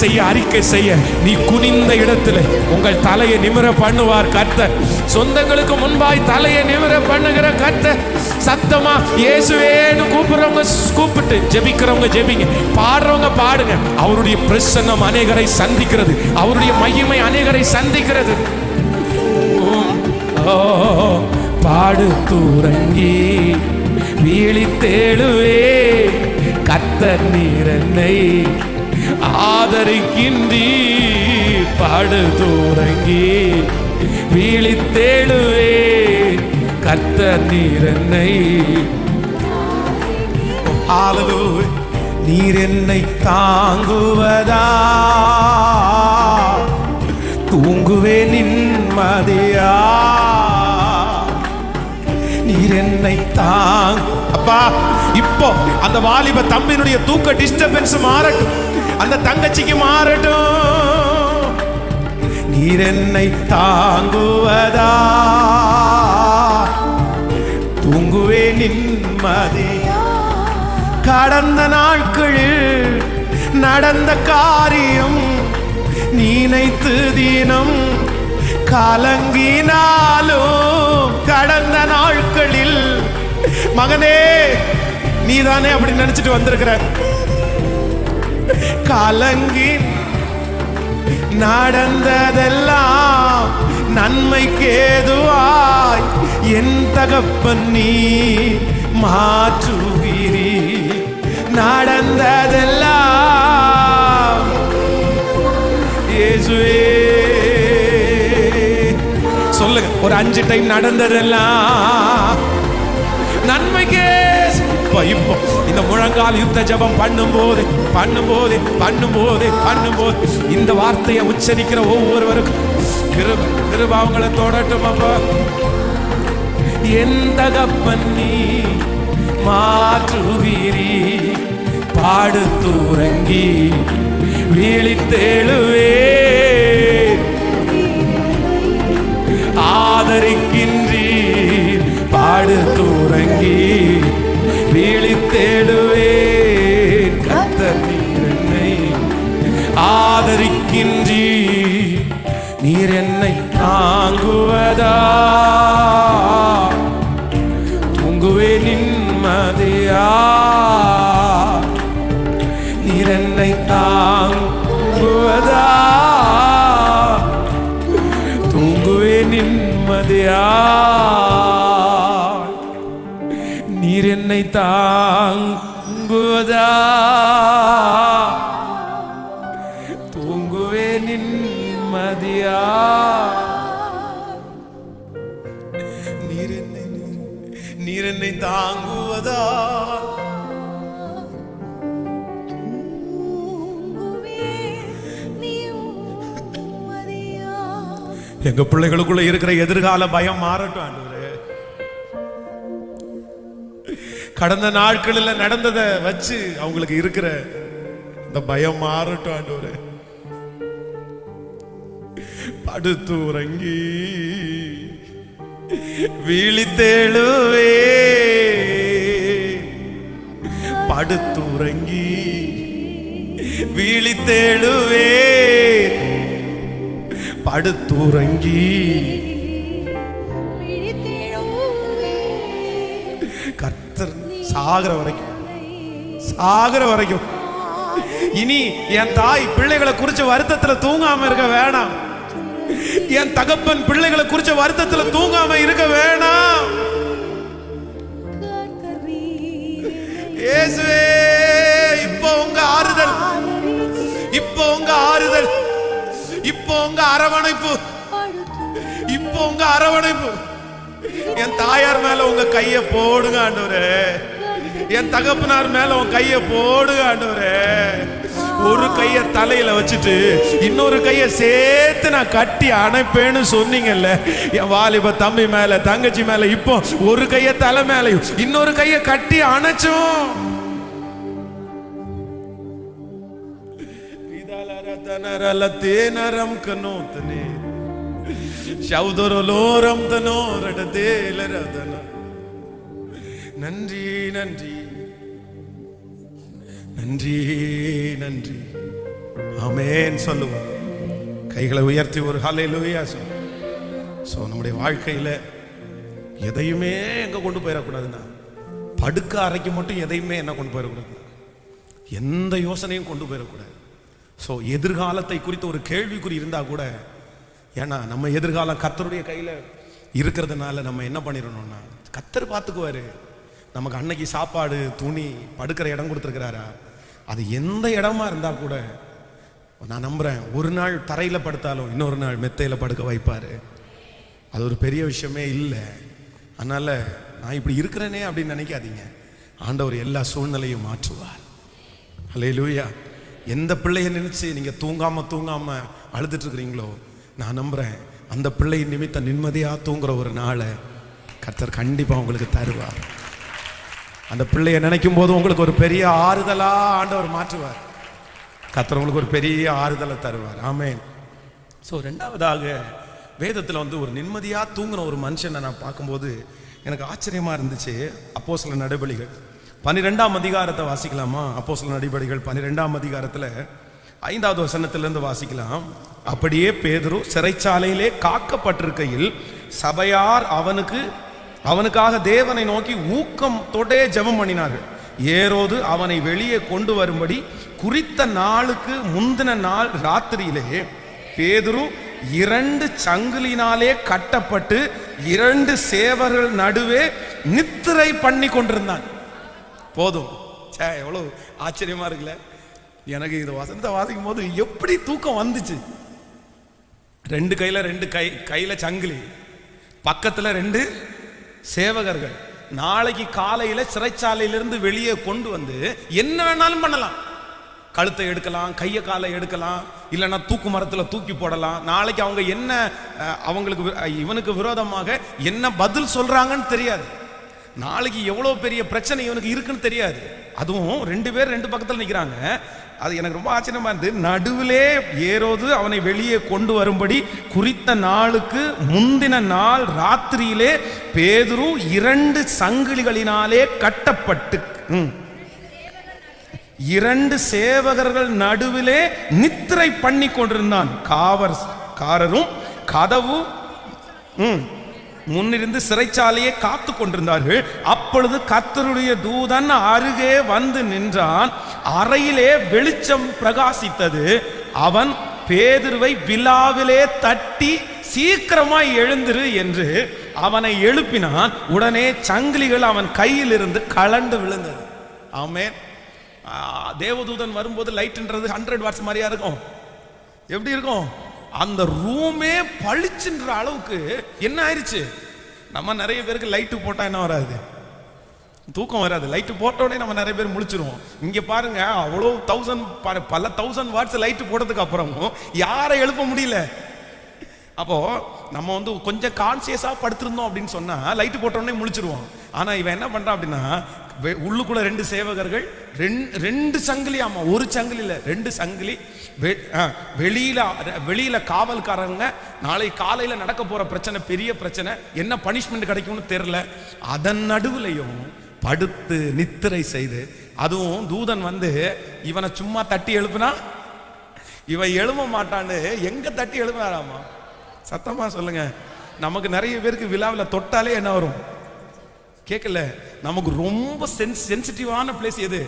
செய்ய நீ குனிந்த இடத்துல உங்கள் தலையை நிமிர பண்ணுவார் கர்த்தர். சொந்தங்களுக்கு முன்பாய் தலையை நிமிர பண்ணுகிற கர்த்தர். சத்தமா இயேசுவேன்னு கூப்பிடுறவங்க கூப்பிட்டு, ஜெபிக்கிறவங்க ஜெபிங்க, பாடுறவங்க பாடுங்க. அவருடைய பிரசன்னம் அநேகரை சந்திக்கிறது, அவருடைய மகிமை அநேகரை சந்திக்கிறது. பாடு தூரங்கி விழித்தேடுவே, கர்த்தர் நீர் என்னை ஆதரிக்கின்றீ. பாடு தூரங்கி விழித்தேடுவே, கர்த்தர் நீர் என்னை. நீர் என்னை தாங்குவதா, தூங்குவே நிம்மதியா. நீர் என்னை அப்பா, இப்போ அந்த வாலிப தம்பியினுடைய தூக்க டிஸ்டர்பன்ஸ் மாறட்டும், அந்த தங்கச்சிக்கு மாறட்டும். நீர் என்னை தாங்குவதா, தூங்குவே நிம்மதியா. கடந்த நாட்களில் நடந்த காரியம் நினைத்து தினம் கலங்கினாலும், கடந்த நாட்களில் மகனே நீதானே அப்படி நினைச்சிட்டு வந்திருக்கிற. கலங்கி நடந்ததெல்லாம் நன்மைக்கு ஏதுவாய் என் தகப்பன் நீ மாற்றுகிறீ. நடந்ததெல்லாம் இயேசுவே. சொல்லுங்க ஒரு 5 டைம், நடந்ததெல்லாம் நன்மைக்கே. இப்போ இந்த முழங்கால் யுத்த ஜெபம் பண்ணும்போது இந்த வார்த்தையை உச்சரிக்கிற ஒவ்வொருவருக்கும் கிருபை அவங்களை தொடட்டும் அப்பா. என் தகப்பன் நீ மாற்றுவீரி, பாடுத்துறங்கி விழித்தெழுவே, ஆதரிக்கின்றீர், பாடுத்துறங்கி விழித்தெழுவே. கர்த்தர் நீர் என்னை ஆதரிக்கின்றீர், நீர் என்னை தாங்குவதா, தூங்குவே நிம்மதியா, நீர் என்னை தாங்குவதா, தூங்குவே நிம்மதியா, நீர் என்னை தாங்குவதா, தூங்குவே நிம்மதியா, நீர் என்னை தாங்குவதா, எங்க பிள்ளைகளுக்குள்ள இருக்கிற எதிர்கால பயம் மாறட்டும் ஆண்டவரே. கடந்த நாட்களில் நடந்ததை வச்சு அவங்களுக்கு இருக்கிற இந்த பயம் மாறட்டும் ஆண்டவரே. படுத்துறங்கி விழித்தெழுவே, படுத்துறங்கி விழித்தெழுவே, படுத்துறங்கி கர்த்தர் சாகிற வரைக்கும் இனி என் தாய் பிள்ளைகளை குறிச்ச வருத்தத்துல தூங்காம இருக்க வேணாம். என் தகப்பன் பிள்ளைகளை குறிச்ச வருத்தத்துல தூங்காம இருக்க வேணாம். இயேசுவே, இப்போ உங்க ஆறுதல், இப்போ உங்க ஆறுதல், இப்போ உங்க அரவணைப்பு, இப்போ உங்க அரவணைப்பு. என் தாயார் மேல உங்க கைய போடுங்க ஆண்டவரே, என் தகப்பனார் மேல உங்க கைய போடுங்க ஆண்டவரே. ஒரு கைய தலையில வச்சுட்டு இன்னொரு கைய சேர்த்து நான் கட்டி அணைப்பேன்னு சொன்னீங்கல்ல என் வாலிப தம்பி மேல தங்கச்சி மேல, இப்போ ஒரு கைய தலை மேலையும் இன்னொரு கைய கட்டி அணைச்சோம். நன்றி நன்றி நன்றி நன்றி. ஆமென் சொல்லுவோம். கைகளை உயர்த்தி ஒரு ஹல்லேலூயா சொல்லுவோம். ஸோ நம்முடைய வாழ்க்கையில் எதையுமே எங்கே கொண்டு போயிடக்கூடாதுன்னா, படுக்க அறைக்கு மட்டும் எதையுமே என்ன கொண்டு போயிடக்கூடாது, எந்த யோசனையும் கொண்டு போயிடக்கூடாது. ஸோ எதிர்காலத்தை குறித்து ஒரு கேள்விக்குறி இருந்தால் கூட, ஏன்னா நம்ம எதிர்காலம் கர்த்தருடைய கையில் இருக்கிறதுனால நம்ம என்ன பண்ணிடணும்னா, கர்த்தர் பார்த்துக்குவாரு. நமக்கு அன்னைக்கு சாப்பாடு துணி படுக்கிற இடம் கொடுத்துருக்கிறாரா, அது எந்த இடமா இருந்தால் கூட நான் நம்புகிறேன் ஒரு நாள் தரையில் படுத்தாலும் இன்னொரு நாள் மெத்தையில் படுக்க வைப்பார். அது ஒரு பெரிய விஷயமே இல்லை. அதனால் நான் இப்படி இருக்கிறேனே அப்படின்னு நினைக்காதீங்க. ஆண்டவர் எல்லா சூழ்நிலையும் மாற்றுவார். ஹல்லேலூயா. எந்த பிள்ளையை நினைச்சு நீங்கள் தூங்காமல் அழுதுட்டு இருக்கிறீங்களோ, நான் நம்புகிறேன் அந்த பிள்ளை நிமித்தம் நிம்மதியாக தூங்குற ஒரு நாளை கர்த்தர் கண்டிப்பாக உங்களுக்கு தருவார். அந்த பிள்ளையை நினைக்கும் போது உங்களுக்கு ஒரு பெரிய ஆறுதலாக ஆண்டவர் மாற்றுவார். கர்த்தர் உங்களுக்கு ஒரு பெரிய ஆறுதலை தருவார். ஆமென். ஸோ ரெண்டாவதாக வேதத்தில் ஒரு நிம்மதியாக தூங்குற ஒரு மனுஷனை நான் பார்க்கும்போது எனக்கு ஆச்சரியமாக இருந்துச்சு. அப்போஸ்தலர் நடபடிகள் 12ஆம் அதிகாரத்தை வாசிக்கலாமா? அப்போஸ்தலர் நடபடிகள் 12ஆம் அதிகாரத்தில் 5வது வசனத்திலிருந்து வாசிக்கலாம். அப்படியே பேதுரு சிறைச்சாலையிலே காக்கப்பட்டிருக்கையில் சபையார் அவனுக்காக தேவனை நோக்கி ஊக்கத்தோடே ஜெபம் பண்ணினார்கள். ஏரோது அவனை வெளியே கொண்டு வரும்படி குறித்த நாளுக்கு முந்தின நாள் ராத்திரியிலே பேதுரு 2 சங்கிலினாலே கட்டப்பட்டு 2 சேவர்கள் நடுவே நித்திரை பண்ணி கொண்டிருந்தான். போதும், எவ்வளவு ஆச்சரியமா இருக்குல்ல. எனக்கு இது வசந்த வாசிக்கும் போது எப்படி தூக்கம் வந்துச்சு. 2 கையில சங்கிலி, பக்கத்துல 2 சேவகர்கள். நாளைக்கு காலையில சிறைச்சாலையிலிருந்து வெளியே கொண்டு வந்து என்ன வேணாலும் பண்ணலாம். கழுத்தை எடுக்கலாம், கையை காலை எடுக்கலாம், இல்லைன்னா தூக்கு மரத்தில் தூக்கி போடலாம். நாளைக்கு அவங்க என்ன அவங்களுக்கு இவனுக்கு விரோதமாக என்ன பதில் சொல்றாங்கன்னு தெரியாது. நாளைக்கு எவ்வளோ பெரிய பிரச்சனை இவனுக்கு இருக்குன்னு தெரியாது. அதுவும் 2 பேர் 2 பக்கத்தில் நிற்கிறாங்க. அது எனக்கு ரொம்ப ஆச்சரியமா இருந்தது. நடுவிலே ஏரோது அவனை வெளியே கொண்டு வரும்படி குறித்த நாளுக்கு முந்தின நாள் ராத்திரியிலே பேதுரு 2 சங்கிலிகளினாலே கட்டப்பட்டு 2 சேவகர்கள் நடுவிலே நித்திரை பண்ணி கொண்டிருந்தான். காவற்காரரும் கதவு முன்னிருந்து சிறைச்சாலையை காத்து கொண்டிருந்தார்கள். அப்பொழுது கர்த்தருடைய தூதன் அருகே வந்து நின்றான். அறையிலே வெளிச்சம் பிரகாசித்தது. அவன் பேதுருவை விலாவிலே தட்டி சீக்கிரமாய் எழுந்திரு என்று அவனை எழுப்பினான். உடனே சங்கிலிகள் அவன் கையில் இருந்து கலண்டு விழுந்தது. ஆமென். தேவதூதன் வரும்போது லைட்ன்றது 100 வாட்ஸ் மாதிரியா இருக்கும். எப்படி இருக்கும்? அந்த ரூமே பளிச்சுன்ற அளவுக்கு என்ன ஆயிடுச்சு. நம்ம நிறைய பேருக்கு லைட்டு போட்டா என்ன வராது, தூக்கம் வராது. லைட்டு போட்ட உடனே நம்ம நிறைய பேர் முழிச்சிருவோம். இங்க பாருங்க, அவ்வளோ பல 1000 வாட்ஸ் லைட்டு போட்டதுக்கு அப்புறமும் யாரை எழுப்ப முடியல. அப்போ நம்ம கொஞ்சம் கான்சியஸா படுத்திருந்தோம் அப்படின்னு சொன்னா லைட்டு போட்ட உடனே முழிச்சிருவோம். ஆனா இவன் என்ன பண்றான் அப்படின்னா, உள்ளுக்குள்ள 2 சேவகர்கள் 2 சங்கிலி, ஆமா 1 சங்கிலி இல்ல 2 சங்கிலி, வெளியில காவல்காரங்க. நாளை காலையில நடக்க போற பிரச்சனை, பெரிய பிரச்சனை, என்ன பனிஷ்மெண்ட் கிடைக்கும்னு தெரியல. அதன் நடுவுலையும் படுத்து நித்திரை செய்து, அதுவும் தூதன் இவனை சும்மா தட்டி எழுப்புனா இவன் எழுப்ப மாட்டான்னு எங்க தட்டி எழுப்பினாராமா? சத்தமா சொல்லுங்க. நமக்கு நிறைய பேருக்கு விழாவில் தொட்டாலே என்ன வரும்? கேட்கல. நமக்கு ரொம்ப சென்சிட்டிவான பிளேஸ் எது?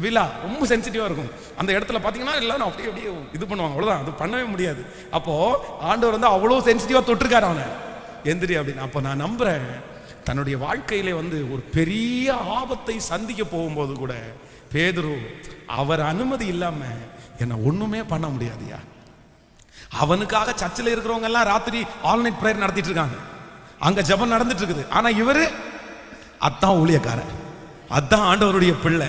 விழா. ரொம்ப சென்சிட்டிவா இருக்கும். அந்த இடத்துல பாத்தீங்கன்னா எல்லாரும் அப்படியே இது பண்ணுவாங்க. அவ்வளவுதான், அது பண்ணவே முடியாது. அப்போ ஆண்டவர் அவ்வளோ சென்சிட்டிவா தொட்டிருக்காரு அவனை. எந்திரி அப்படின்னு. அப்போ நான் நம்புறேன், தன்னுடைய வாழ்க்கையிலே ஒரு பெரிய ஆபத்தை சந்திக்க போகும்போது கூட பேதுரு அவர் அனுமதி இல்லாம என்ன ஒண்ணுமே பண்ண முடியாதுயா. அவனுக்காக சர்ச்சில் இருக்கிறவங்க எல்லாம் ராத்திரி ஆல் நைட் பிரேயர் நடத்திட்டு இருக்காங்க. அங்க ஜெபம் நடந்துட்டு இருக்குது. ஆனா இவரு அதான் ஊழியக்காரன், அதான் ஆண்டவருடைய பிள்ளை.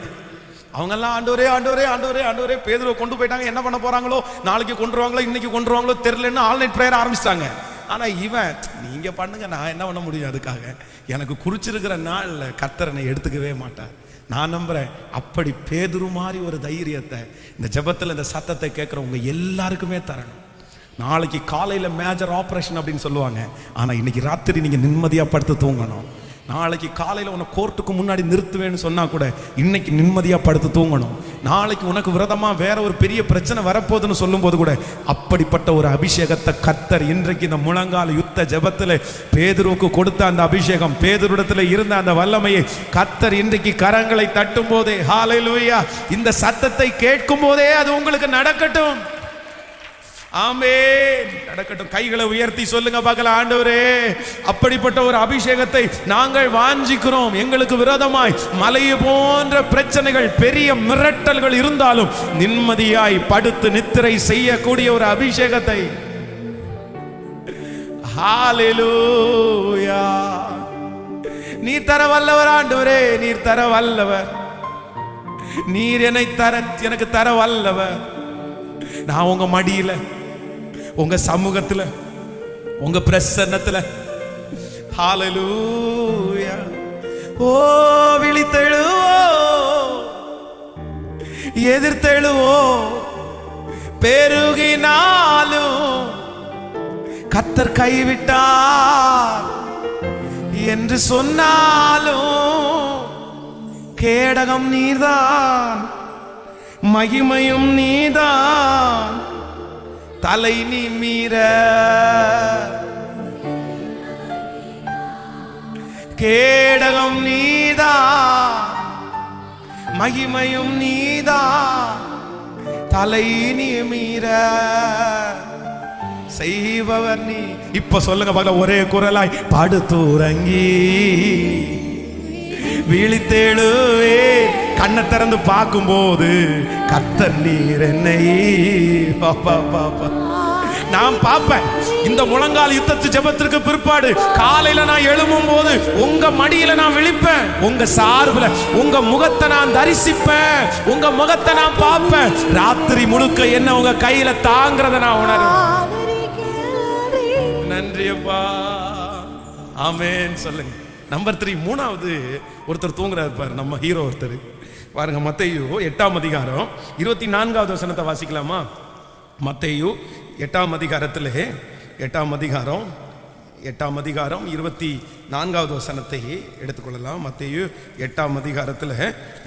அவங்க எல்லாம் ஆண்டவரே ஆண்டவரே ஆண்டவரே ஆண்டவரே பேதுருவை கொண்டு போயிட்டாங்க. என்ன பண்ண போறாங்களோ, நாளைக்கு கொண்டுருவாங்களோ இன்னைக்கு கொண்டுருவாங்களோ தெரியலன்னு ஆல் நைட் பிரேயர் ஆரம்பிச்சிட்டாங்க. ஆனா இவன், நீங்க பண்ணுங்க, நான் என்ன பண்ண முடியும்? அதுக்காக எனக்கு குறிச்சிருக்கிற நாள்ல கர்த்தரனை எடுத்துக்கவே மாட்டார். நான் நம்புறேன், அப்படி பேதுரு மாதிரி ஒரு தைரியத்தை இந்த ஜெபத்துல இந்த சத்தத்தை கேட்கிறவங்க எல்லாருக்குமே தரணும். நாளைக்கு காலையில மேஜர் ஆபரேஷன் அப்படின்னு சொல்லுவாங்க. ஆனா இன்னைக்கு ராத்திரி நீங்க நிம்மதியா படுத்து தூங்கணும். நாளைக்கு காலையில உன்னை கோர்ட்டுக்கு முன்னாடி நிறுத்துவேன்னு சொன்னா கூட இன்னைக்கு நிம்மதியா படுத்து தூங்கணும். நாளைக்கு உனக்கு விரதமா வேற ஒரு பெரிய பிரச்சனை வரப்போகுதுன்னு சொல்லும் போது கூட அப்படிப்பட்ட ஒரு அபிஷேகத்தை கர்த்தர் இன்றைக்கு இந்த முழங்கால யுத்த ஜெபத்துல பேதுருவுக்கு கொடுத்த அந்த அபிஷேகம், பேதுருடத்துல இருந்த அந்த வல்லமையை கர்த்தர் இன்றைக்கு கரங்களை தட்டும் போதே, ஹல்லேலூயா, இந்த சத்தத்தை கேட்கும் போதே அது உங்களுக்கு நடக்கட்டும். ஆமென். நடக்கட்டும். கைகளை உயர்த்தி சொல்லுங்க பார்க்கலாம், ஆண்டவரே அப்படிப்பட்ட ஒரு அபிஷேகத்தை நாங்கள் வாஞ்சிக்கிறோம். எங்களுக்கு விரோதமாய் மலை போன்ற பிரச்சனைகள், பெரிய மிரட்டல்கள் இருந்தாலும் நிம்மதியாய் படுத்து நித்திரை செய்யக்கூடிய ஒரு அபிஷேகத்தை. ஹல்லேலூயா. நீர் தர வல்லவர் ஆண்டவரே, நீர் தர வல்லவர். நீர் எனக்கு தர வல்லவர். நான் உங்க மடியில, உங்க சமூகத்துல, உங்க பிரசன்னத்துல, ஹல்லேலூயா, ஓ விழித்தெழுவோ, எதிர்த்தெழுவோ, பெருகினாலும் கர்த்தர் கைவிட்டார் என்று சொன்னாலும் கேடகம் நீதான், மகிமையும் நீதான், தலை நீ மீற கேடகம் நீதான், மகிமையும் நீதான், தலை நீ மீற செய்பவர் நீ. இப்ப சொல்லுங்க பார்க்கலாம், ஒரே குரலாய் படுத்துறங்கி விழித்தெழுவே, கண்ணை திறந்து பார்க்கும் போது கர்த்தர் நீர் என்னை பாப்பா பாப்பா நான் பார்ப்பேன். இந்த முழங்கால் யுத்தத்து ஜெபத்திற்கு பிற்பாடு காலையில நான் எழும்பும் போது உங்க மடியில நான் விழிப்பேன், உங்க சார்புல உங்க முகத்தை நான் தரிசிப்பேன், உங்க முகத்தை நான் பார்ப்பேன். ராத்திரி முழுக்க என்ன உங்க கையில தாங்கிறத நான் உணர்வேன். நன்றி அப்பா. ஆமென் சொல்லுங்க. நம்பர் 3, மூணாவது ஒருத்தர் தூங்குறாரு பாரு, நம்ம ஹீரோ ஒருத்தர் பாருங்க. மத்தேயு 8ஆம் அதிகாரம் 24வது வசனத்தை வாசிக்கலாமா? மத்தேயு 8ஆம் அதிகாரத்திலே 8ஆம் அதிகாரம் 24வது வசனத்தை எடுத்துக்கொள்ளலாம். மத்தேயு 8ஆம் அதிகாரத்தில்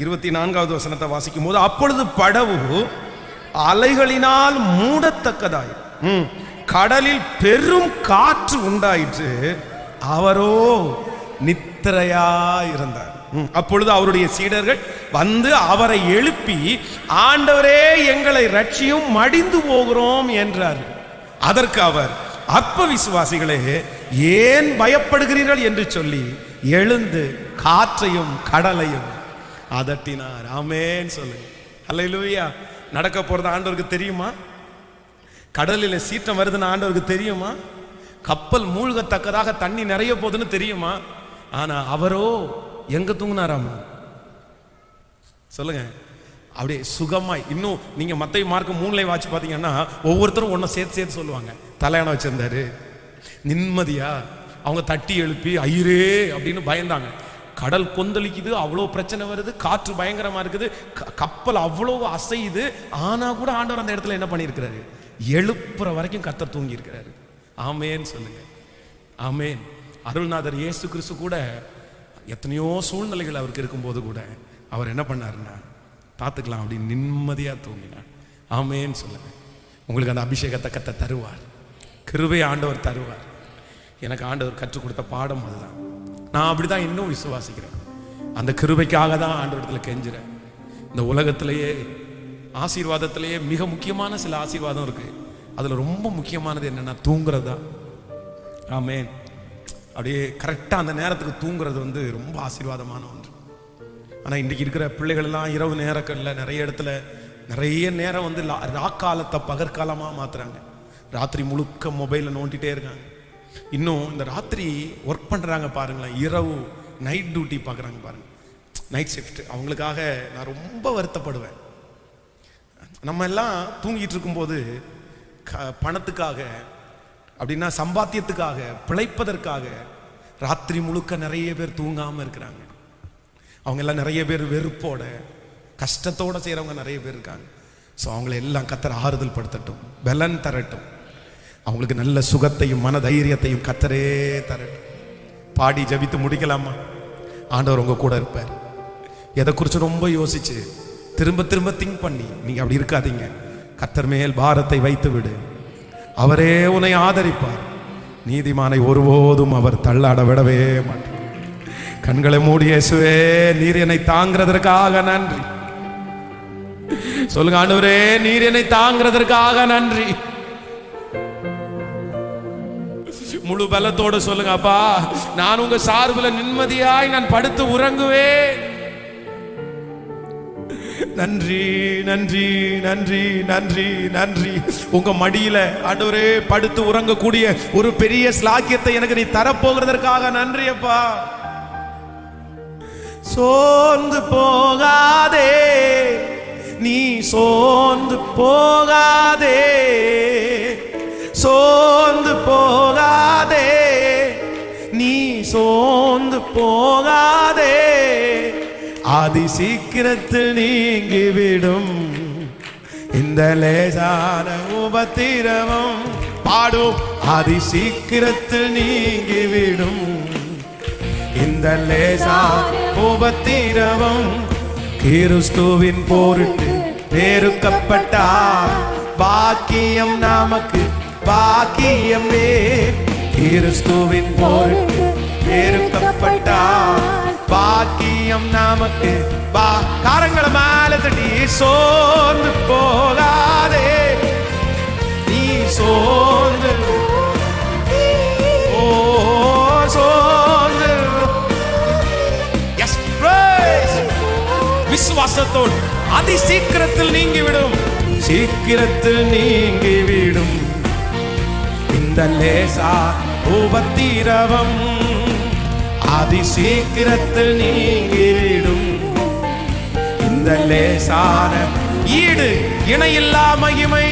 24வது வசனத்தை வாசிக்கும் போது, அப்பொழுது படவு அலைகளினால் மூடத்தக்கதாய் கடலில் பெரும் காற்று உண்டாயிற்று, அவரோ நித்திரையாயிருந்தார். அப்பொழுது அவருடைய சீடர்கள் வந்து அவரை எழுப்பி, ஆண்டவரே எங்களை ரட்சியும், மடிந்து போகிறோம் என்றார். அதற்கு அவர், அற்ப விசுவாசிகளே, ஏன் பயப்படுகிறீர்கள் என்று சொல்லி எழுந்து காற்றையும் கடலையும் அதட்டினார். ஆமென் சொல்லுங்க. அல்லேலூயா. நடக்க போறது ஆண்டவருக்கு தெரியுமா? கடலில் சீற்றம் வருதுன்னு ஆண்டவருக்கு தெரியுமா? கப்பல் மூழ்கத்தக்கதாக தண்ணி நிறைய போகுதுன்னு தெரியுமா? ஆனா அவரோ எங்க தூங்கினாராமா? சொல்லுங்க. அப்படியே சுகமாய். இன்னும் நீங்க மத்தேயு மார்க் 3 வாட்சி பாத்தீங்கன்னா ஒவ்வொருத்தரும் ஒன்ன சேர்த்து சொல்லுவாங்க. தலையணை வச்சிருந்தாரு, நிம்மதியா. அவங்க தட்டி எழுப்பி ஐயரே அப்படின்னு பயந்தாங்க. கடல் கொந்தளிக்குது, அவ்வளோ பிரச்சனை வருது, காற்று பயங்கரமா இருக்குது, கப்பல் அவ்வளோ அசையுது. ஆனா கூட ஆண்டவர் அந்த இடத்துல என்ன பண்ணியிருக்கிறாரு? எழுப்புற வரைக்கும் கர்த்தர் தூங்கி இருக்கிறாரு. ஆமேன் சொல்லுங்க. ஆமேன். அருள்நாதர் இயேசு கிறிஸ்து கூட எத்தனையோ சூழ்நிலைகள் அவருக்கு இருக்கும்போது கூட அவர் என்ன பண்ணாருன்னா, பார்த்துக்கலாம் அப்படின்னு நிம்மதியா தூங்கினார். ஆமேன் சொல்லுங்க. உங்களுக்கு அந்த அபிஷேகத்தை கர்த்தர் தருவார், கிருபை ஆண்டவர் தருவார். எனக்கு ஆண்டவர் கற்றுக் கொடுத்த பாடம் அதுதான். நான் அப்படிதான் இன்னும் விசுவாசிக்கிறேன். அந்த கிருபைக்காக தான் ஆண்டவரத்துல கெஞ்சுறேன். இந்த உலகத்திலேயே ஆசீர்வாதத்திலேயே மிக முக்கியமான சில ஆசீர்வாதம் இருக்கு. அதுல ரொம்ப முக்கியமானது என்னன்னா தூங்குறது தான். ஆமேன். அப்படியே கரெக்டா அந்த நேரத்துக்கு தூங்குறது வந்து ரொம்ப ஆசீர்வாதமான ஒன்று. ஆனா இன்னைக்கு இருக்கிற பிள்ளைகள் எல்லாம் இரவு நேரங்கள்ல நிறைய இடத்துல நிறைய நேரம் வந்து ராக்காலத்தை பகற்காலமா மாத்துறாங்க. ராத்திரி முழுக்க மொபைலை நோண்டிட்டே இருக்காங்க. இன்னும் இந்த ராத்திரி ஒர்க் பண்றாங்க பாருங்களேன், இரவு நைட் டியூட்டி பார்க்குறாங்க பாருங்க, நைட் ஷிஃப்ட். அவங்களுக்காக நான் ரொம்ப வருத்தப்படுவேன். நம்ம எல்லாம் தூங்கிட்டு இருக்கும்போது பணத்துக்காக அப்படின்னா சம்பாத்தியத்துக்காக பிழைப்பதற்காக ராத்திரி முழுக்க நிறைய பேர் தூங்காம இருக்கிறாங்க. அவங்க எல்லாம் நிறைய பேர் வெறுப்போட கஷ்டத்தோட செய்யறவங்க நிறைய பேர் இருக்காங்க. ஸோ அவங்களை எல்லாம் கர்த்தர் ஆறுதல் படுத்தட்டும், பலன் தரட்டும், அவங்களுக்கு நல்ல சுகத்தையும் மன தைரியத்தையும் கர்த்தரே தரட்டும். பாடி ஜபித்து முடிக்கலாமா? ஆண்டவர் உங்க கூட இருப்பார். எதை குறித்து ரொம்ப யோசிச்சு திரும்ப திரும்ப திங்க் பண்ணி நீங்க அப்படி இருக்காதீங்க. கர்த்தர் மேல் பாரத்தை வைத்து விடு, அவரே உன்னை ஆதரிப்பார். நீதிமானை ஒருபோதும் அவர் தள்ளாட விடவே மாட்டார். கண்களை மூடி, இயேசுவே நீர் என்னை தாங்கிறதற்காக நன்றி சொல்லுங்க. ஆண்டவரே நீர் என்னை தாங்கிறதற்காக நன்றி. முழு பலத்தோடு சொல்லுங்க, அப்பா நான் உங்க சார்பில் நிம்மதியாய் நான் படுத்து உறங்குவேன். நன்றி நன்றி நன்றி நன்றி நன்றி. உங்க மடியில ஆண்டவரே படுத்து உறங்கக்கூடிய ஒரு பெரிய ஸ்லாக்கியத்தை எனக்கு நீ தரப்போகிறதற்காக நன்றி அப்பா. சோர்ந்து போகாதே நீ, சோர்ந்து போகாதே, சோர்ந்து போகாதே நீ, சோர்ந்து போகாதே. ஆதி சீக்கிரத்தில் நீங்கிவிடும் இந்த லேசான உபத்திரவம். பாடும். ஆதி சீக்கிரத்தில் நீங்கிவிடும் இந்த லேசான உபத்திரவம். கிறிஸ்துவின் பொருட்டு பெருக்கப்பட்டார், பாக்கியம் நமக்கு பாக்கியமே. கிறிஸ்துவின் பொருட்டு பெருக்கப்பட்டார், பாக்கியம் நமக்கு காரங்களை மேல தட்டி. சோர்ந்து போகாதே நீ, சோர்ந்து சோர்ந்து. Yes praise. விசுவாசத்தோடு அதி சீக்கிரத்தில் நீங்கிவிடும், சீக்கிரத்தில் நீங்கிவிடும் இந்த லேசா உபத்திரவம் அதி சீக்கிரத்தில் நீங்கிவிடும். இந்த லேசான ஈடு இணையில்லா மகிமை,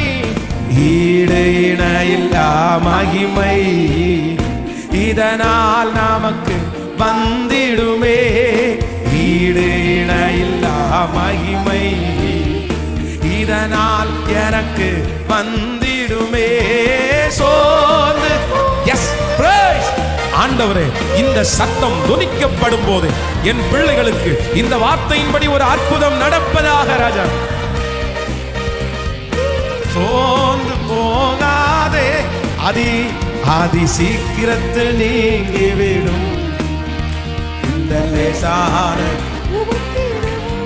ஈடு இணையில்லா மகிமை இதனால் நமக்கு வந்திடுமே. ஈடு இணையில்லா மகிமை இதனால் எனக்கு வந்திடுமே. சோர்ந்து எஸ் பிரைஸ் ஆண்டவரே, இந்த சத்தம் துணிக்கப்படும் போது என் பிள்ளைகளுக்கு இந்த வார்த்தையின்படி ஒரு அற்புதம் நடப்பதாக. ராஜா, சோர்ந்து போகாதே, அதி சீக்கிரத்தில் நீங்கிவிடும். இந்த லேசான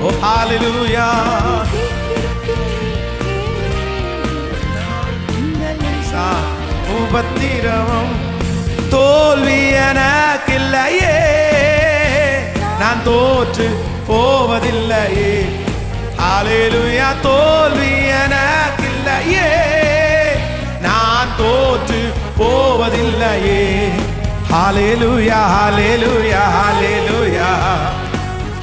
ஓ ஹalleluya, உபத்திரவம் தோல்வி எனக்கில்லையே, நான் தோற்று போவதில்லையே. ஹalleluya, தோல்வி எனக்கில்லையே, நான் தோற்று போவதில்லையே. ஹalleluya, ஹalleluya, ஹalleluya,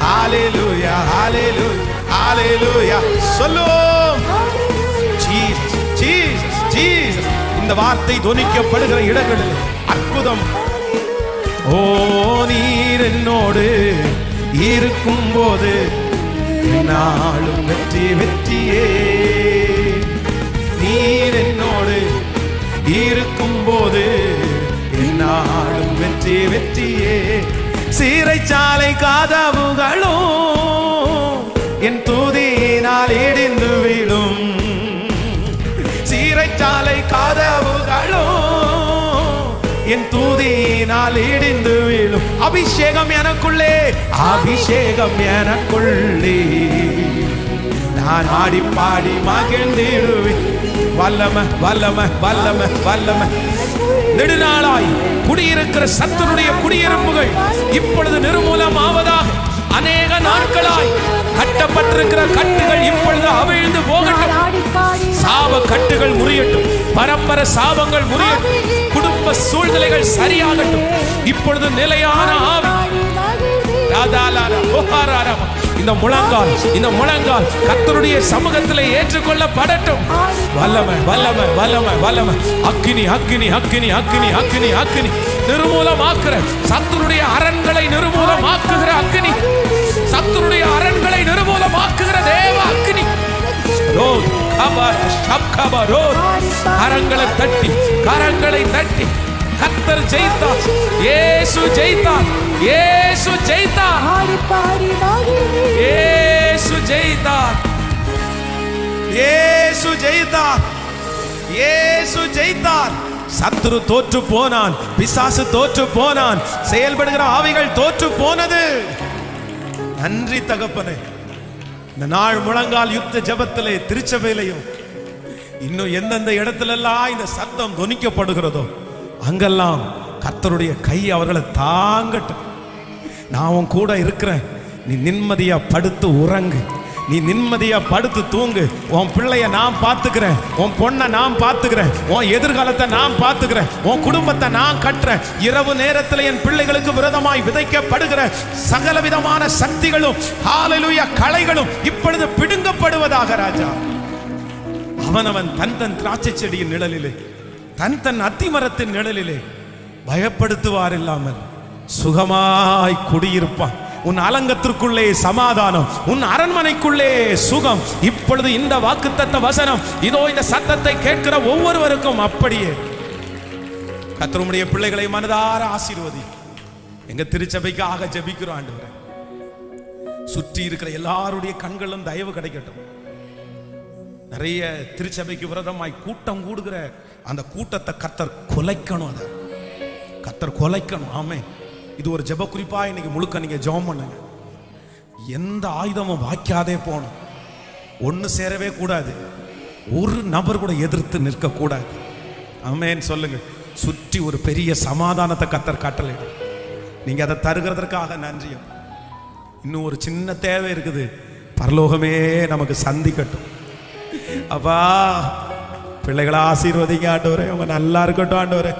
ஹalleluya, ஹalleluya, ஹalleluya. சொல்லுவோம் ஜீசஸ், ஜீசஸ், ஜீசஸ். இந்த வார்த்தை துணிக்கப்படுகிற இடங்களில் அற்புதம். ஓ, நீர் என்னோடு இருக்கும் போது நாளும் வெற்றி வெற்றியே. நீர் என்னோடு இருக்கும் போது நாளும் வெற்றி வெற்றியே. சீரைச்சாலை கதவுகளும் என் துதியினால் இடிந்து விடும். சீரைச்சாலை கதவுகளும் என் துதியினால் இடிந்து விடும். அபிஷேகம் எனக்குள்ளே, அபிஷேகம் எனக்குள்ளே, நான் ஆடி பாடி மகிழ்ந்திடுவேன். வல்லமை, வல்லமை, வல்லமை, வல்லமை. நெடுநாளாய் குடியிருக்கிற சத்துருடைய குடியிருப்புகள் இப்பொழுது நிர்மூலம் ஆவதாக. அநேக நாட்களாய் கட்டப்பட்டிருக்கிற கட்டுகள் இப்பொழுது அவிழ்ந்து போகட்டும். சாப கட்டுகள் முறியட்டும், பரம்பர சாபங்கள் முறியட்டும், குடும்ப சூழ்நிலைகள் சரியாகட்டும். இப்பொழுது நிலையான ஆவி இந்த முழங்கால் கர்த்தருடைய சமூகத்தில் ஏற்றுக்கொள்ளப்படட்டும். வல்லமை, வல்லமை, வல்லமை, வல்லமை. அக்கினி, அக்கினி, அக்கினி, அக்கினி, அக்கினி, அக்கினி. நிர்மூலமாக்குற சத்துருடைய அரண்களை நிர்மூலமாக்குகிற அக்கினி, சத்துருடைய அரண்களை நிர்மூலமாக்குகிற தேவ அக்கினி. கரங்களை தட்டி, கரங்களை தட்டி. கர்த்தர் ஜெயித்தார், இயேசு ஜெயித்தார், இயேசு ஜெயித்தார், இயேசு ஜெயித்தார், இயேசு ஜெயித்தார், இயேசு ஜெயித்தார். சத்துரு தோற்று போனான், பிசாசு தோற்று போனான், செயல்படுகிற ஆவிகள் தோற்று போனது. நன்றி தகப்பனே. இந்த நாள் முழங்கால் யுத்த ஜெபத்திலே, திருச்சபையிலையும் இன்னும் எந்தெந்த இடத்திலெல்லாம் இந்த சத்தம் துணிக்கப்படுகிறதோ அங்கெல்லாம் கர்த்தருடைய கை அவர்களை தாங்கட்டும். நான் உன் கூட இருக்கிறேன். நீ நிம்மதியா படுத்து உறங்கு, நீ நிம்மதியா படுத்து தூங்கு. உன் பிள்ளைய நான் பார்த்துக்கிறேன், உன் பொண்ணை நான் பார்த்துக்கிறேன், உன் எதிர்காலத்தை நான் பார்த்துக்கிறேன், உன் குடும்பத்தை நான் கட்டுறேன். இரவு நேரத்தில் என் பிள்ளைகளுக்கு விரோதமாய் விதைக்கப்படுகிற சகல விதமான சக்திகளும் ஹalleluya களைகளும் இப்பொழுது பிடுங்கப்படுவதாக. ராஜா, அவனவன் தன் தன் திராட்சை செடியின் நிழலிலே, தன் தன் அத்திமரத்தின் நிழலிலே பயப்படுத்துவார் இல்லாமல் சுகமாய் குடியிருப்பான். உன் அலங்கத்திற்குள்ளே சமாதானம், உன் அரண்மனைக்குள்ளே சுகம். இப்பொழுது இந்த வாக்குத்தத்த வசனம் இதோ இந்த சத்தத்தை கேட்கிற ஒவ்வொருவருக்கும் அப்படியே கர்த்தருடைய பிள்ளைகளை மனதார ஆசீர்வதி. எங்க திருச்சபைக்காக ஜெபிக்கிறோம் ஆண்டவரே. சுற்றி இருக்கிற எல்லாருடைய கண்களும் தயவு கிடைக்கட்டும். நிறைய திருச்சபைக்கு விரோதமாய் கூட்டம் கூடுகிற அந்த கூட்டத்தை கர்த்தர் கொலைக்கணும், அதை கர்த்தர் கொலைக்கணும். ஆமே, இது ஒரு ஜெப குறிப்பா இன்னைக்கு முழுக்க நீங்க ஜெபம் பண்ணுங்க. எந்த ஆயுதமும் வாய்க்காதே போகணும், ஒன்று சேரவே கூடாது, ஒரு நபர் கூட எதிர்த்து நிற்க கூடாது. ஆமேன்னு சொல்லுங்க. சுற்றி ஒரு பெரிய சமாதானத்தை கர்த்தர் காட்டலையிடும். நீங்க அதை தருகிறதற்காக நன்றி. இன்னும் ஒரு சின்ன தேவை இருக்குது, பரலோகமே நமக்கு சந்திக்கட்டும். அப்பா, பிள்ளைகளை ஆசீர்வதிங்க ஆண்டவரே, அவங்க நல்லா இருக்கட்டும் ஆண்டவரே.